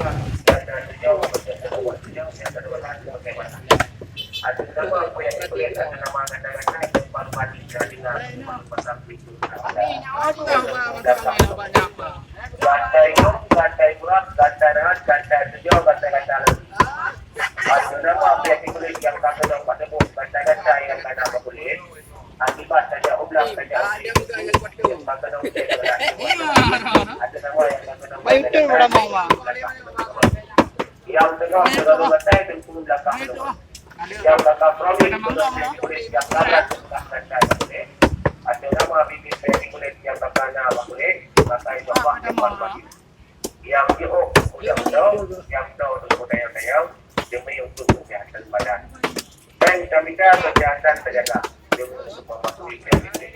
ganda hijau, hijau, yang kedua lagi bagaimana? Ada nama apa yang diberikan nama ganda-ganda itu paru-paru dengan pasang pintu. Ganda hijau, ganda hitam, ganda merah, ganda hijau, ganda lagi. Ada nama apa yang diberikan yang kata orang pada ganda-ganda yang kata apa boleh? Akibat saja ulang saja. Yang kata orang ada nama yang kata nama. Yang tengah seluruh batai dan puluh belakang. Yang belakang provinsi boleh yang belakang boleh. Ada nama bibit boleh yang belakang nama boleh. Batai bapak yang paru-paru. Yang jauh yang jauh untuk daya demi untuk kesehatan badan. Dan kami kesehatan terjaga demi untuk memastikan jadi